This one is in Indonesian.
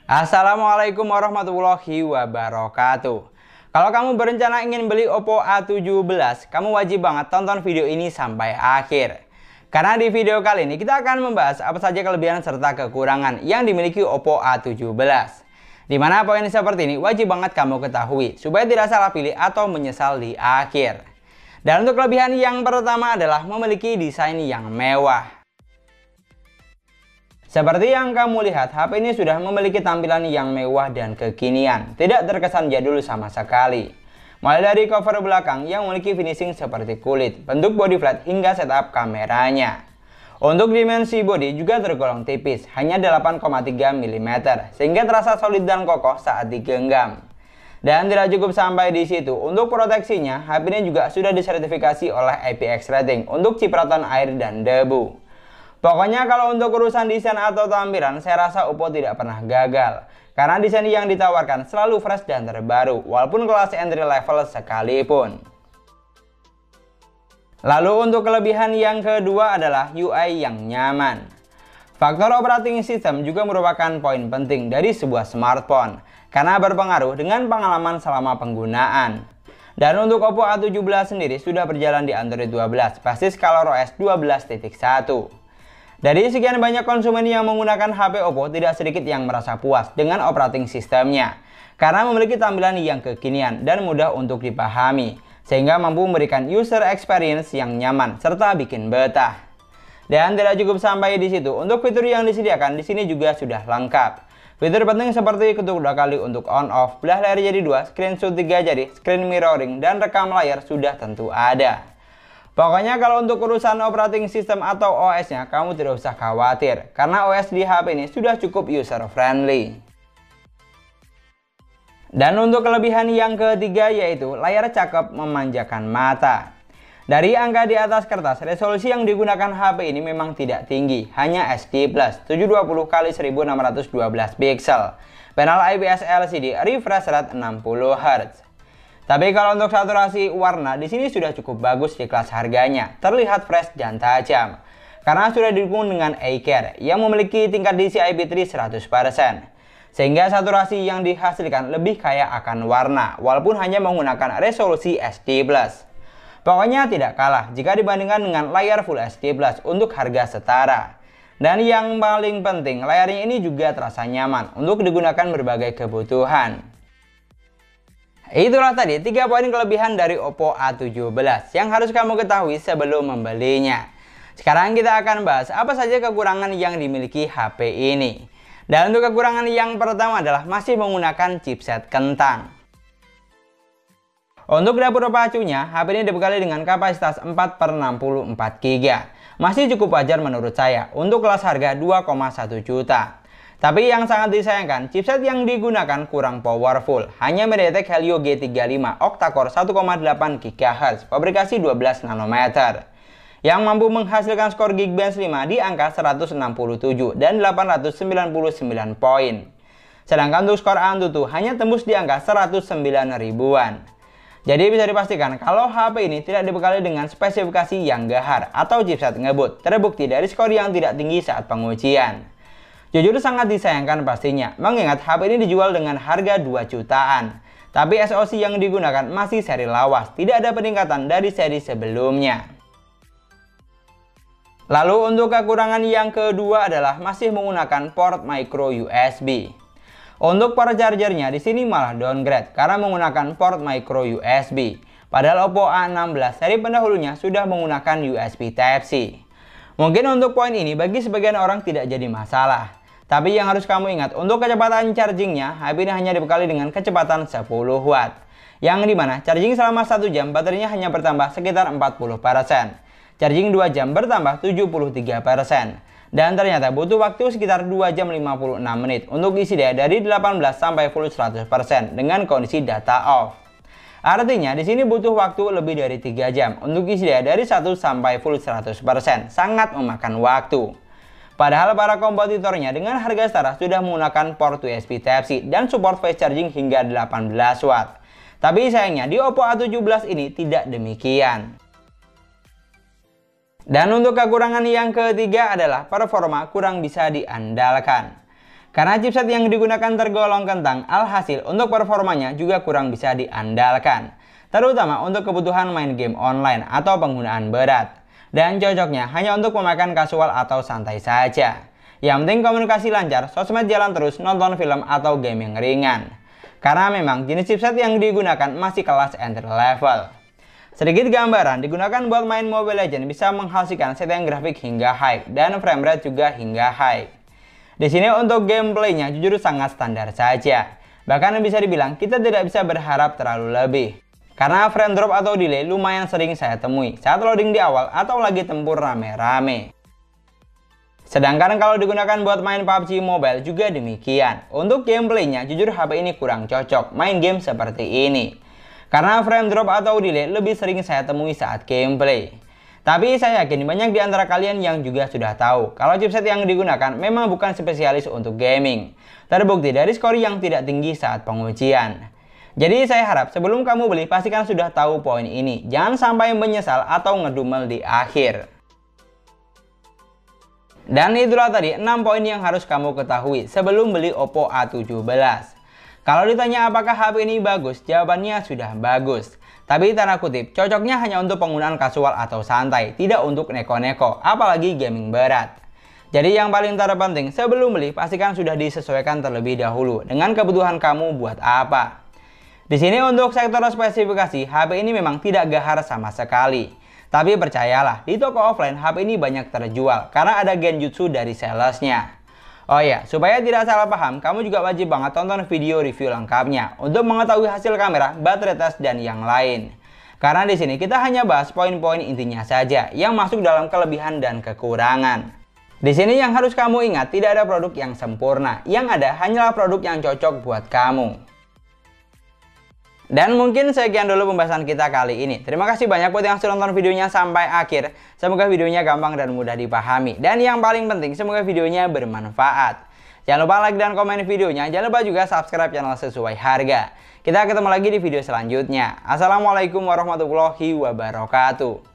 Assalamualaikum warahmatullahi wabarakatuh. Kalau kamu berencana ingin beli Oppo A17, kamu wajib banget tonton video ini sampai akhir. Karena di video kali ini kita akan membahas apa saja kelebihan serta kekurangan yang dimiliki Oppo A17. Dimana poin seperti ini wajib banget kamu ketahui supaya tidak salah pilih atau menyesal di akhir. Dan untuk kelebihan yang pertama adalah memiliki desain yang mewah. Seperti yang kamu lihat, HP ini sudah memiliki tampilan yang mewah dan kekinian, tidak terkesan jadul sama sekali. Mulai dari cover belakang yang memiliki finishing seperti kulit, bentuk body flat hingga setup kameranya. Untuk dimensi bodi juga tergolong tipis, hanya 8,3 mm, sehingga terasa solid dan kokoh saat digenggam. Dan tidak cukup sampai di situ, untuk proteksinya, HP ini juga sudah disertifikasi oleh IPX rating untuk cipratan air dan debu. Pokoknya kalau untuk urusan desain atau tampilan, saya rasa Oppo tidak pernah gagal. Karena desain yang ditawarkan selalu fresh dan terbaru, walaupun kelas entry level sekalipun. Lalu untuk kelebihan yang kedua adalah UI yang nyaman. Faktor operating system juga merupakan poin penting dari sebuah smartphone, karena berpengaruh dengan pengalaman selama penggunaan. Dan untuk Oppo A17 sendiri sudah berjalan di Android 12, basis ColorOS 12.1. Dari sekian banyak konsumen yang menggunakan HP Oppo, tidak sedikit yang merasa puas dengan operating sistemnya. Karena memiliki tampilan yang kekinian dan mudah untuk dipahami, sehingga mampu memberikan user experience yang nyaman serta bikin betah. Dan tidak cukup sampai di situ, untuk fitur yang disediakan di sini juga sudah lengkap. Fitur penting seperti ketuk 2 kali untuk on off, belah layar jadi 2, screenshot 3 jari, screen mirroring, dan rekam layar sudah tentu ada. Pokoknya kalau untuk urusan operating system atau OS-nya, kamu tidak usah khawatir, karena OS di HP ini sudah cukup user friendly. Dan untuk kelebihan yang ketiga yaitu layar cakep memanjakan mata. Dari angka di atas kertas, resolusi yang digunakan HP ini memang tidak tinggi, hanya SD+, 720x1612 pixel. Panel IPS LCD, refresh rate 60 Hz. Tapi kalau untuk saturasi warna di sini sudah cukup bagus di kelas harganya, terlihat fresh dan tajam. Karena sudah didukung dengan A-Care yang memiliki tingkat DCI P3 100%. Sehingga saturasi yang dihasilkan lebih kaya akan warna, walaupun hanya menggunakan resolusi SD+. Pokoknya tidak kalah jika dibandingkan dengan layar Full HD+ untuk harga setara. Dan yang paling penting, layarnya ini juga terasa nyaman untuk digunakan berbagai kebutuhan. Itulah tadi 3 poin kelebihan dari Oppo A17 yang harus kamu ketahui sebelum membelinya. Sekarang kita akan bahas apa saja kekurangan yang dimiliki HP ini. Dan untuk kekurangan yang pertama adalah masih menggunakan chipset kentang. Untuk dapur pacunya, HP ini dibekali dengan kapasitas 4/64 GB. Masih cukup wajar menurut saya untuk kelas harga 2,1 juta. Tapi yang sangat disayangkan, chipset yang digunakan kurang powerful, hanya MediaTek Helio G35 octa-core 1,8 GHz, fabrikasi 12 nanometer, yang mampu menghasilkan skor Geekbench 5 di angka 167 dan 899 poin. Sedangkan untuk skor Antutu hanya tembus di angka 109 ribuan. Jadi bisa dipastikan kalau HP ini tidak dibekali dengan spesifikasi yang gahar atau chipset ngebut, terbukti dari skor yang tidak tinggi saat pengujian. Jujur sangat disayangkan pastinya, mengingat HP ini dijual dengan harga 2 jutaan. Tapi SoC yang digunakan masih seri lawas, tidak ada peningkatan dari seri sebelumnya. Lalu untuk kekurangan yang kedua adalah masih menggunakan port micro USB. Untuk port chargernya di sini malah downgrade karena menggunakan port micro USB. Padahal Oppo A16 seri pendahulunya sudah menggunakan USB Type-C. Mungkin untuk poin ini bagi sebagian orang tidak jadi masalah. Tapi yang harus kamu ingat, untuk kecepatan chargingnya, HP ini hanya dibekali dengan kecepatan 10 Watt. Yang dimana charging selama 1 jam baterainya hanya bertambah sekitar 40%. Charging 2 jam bertambah 73%. Dan ternyata butuh waktu sekitar 2 jam 56 menit untuk isi daya dari 18 sampai full 100% dengan kondisi data off. Artinya di sini butuh waktu lebih dari 3 jam untuk isi daya dari 1 sampai full 100%, sangat memakan waktu. Padahal para kompetitornya dengan harga setara sudah menggunakan port USB Type-C dan support fast charging hingga 18 Watt. Tapi sayangnya di Oppo A17 ini tidak demikian. Dan untuk kekurangan yang ketiga adalah performa kurang bisa diandalkan. Karena chipset yang digunakan tergolong kentang, alhasil untuk performanya juga kurang bisa diandalkan. Terutama untuk kebutuhan main game online atau penggunaan berat. Dan cocoknya hanya untuk pemakan kasual atau santai saja. Yang penting komunikasi lancar, sosmed jalan terus, nonton film atau game yang ringan. Karena memang jenis chipset yang digunakan masih kelas entry level. Sedikit gambaran, digunakan buat main Mobile Legends bisa menghasilkan setting grafik hingga high dan frame rate juga hingga high. Di sini untuk gameplaynya jujur sangat standar saja. Bahkan bisa dibilang kita tidak bisa berharap terlalu lebih. Karena frame drop atau delay lumayan sering saya temui saat loading di awal atau lagi tempur rame-rame. Sedangkan kalau digunakan buat main PUBG Mobile juga demikian. Untuk gameplaynya jujur HP ini kurang cocok main game seperti ini. Karena frame drop atau delay lebih sering saya temui saat gameplay. Tapi saya yakin banyak di antara kalian yang juga sudah tahu kalau chipset yang digunakan memang bukan spesialis untuk gaming. Terbukti dari skor yang tidak tinggi saat pengujian. Jadi saya harap sebelum kamu beli pastikan sudah tahu poin ini. Jangan sampai menyesal atau ngedumel di akhir. Dan itulah tadi 6 poin yang harus kamu ketahui sebelum beli Oppo A17. Kalau ditanya apakah HP ini bagus, jawabannya sudah bagus. Tapi tanda kutip, cocoknya hanya untuk penggunaan kasual atau santai, tidak untuk neko-neko, apalagi gaming berat. Jadi yang paling terpenting, sebelum beli, pastikan sudah disesuaikan terlebih dahulu dengan kebutuhan kamu buat apa. Di sini untuk sektor spesifikasi, HP ini memang tidak gahar sama sekali. Tapi percayalah, di toko offline HP ini banyak terjual karena ada genjutsu dari salesnya. Oh ya, supaya tidak salah paham, kamu juga wajib banget tonton video review lengkapnya untuk mengetahui hasil kamera, baterai tes, dan yang lain. Karena di sini kita hanya bahas poin-poin intinya saja yang masuk dalam kelebihan dan kekurangan. Di sini yang harus kamu ingat, tidak ada produk yang sempurna, yang ada hanyalah produk yang cocok buat kamu. Dan mungkin sekian dulu pembahasan kita kali ini. Terima kasih banyak buat yang sudah nonton videonya sampai akhir. Semoga videonya gampang dan mudah dipahami. Dan yang paling penting, semoga videonya bermanfaat. Jangan lupa like dan komen videonya. Jangan lupa juga subscribe channel sesuai harga. Kita ketemu lagi di video selanjutnya. Assalamualaikum warahmatullahi wabarakatuh.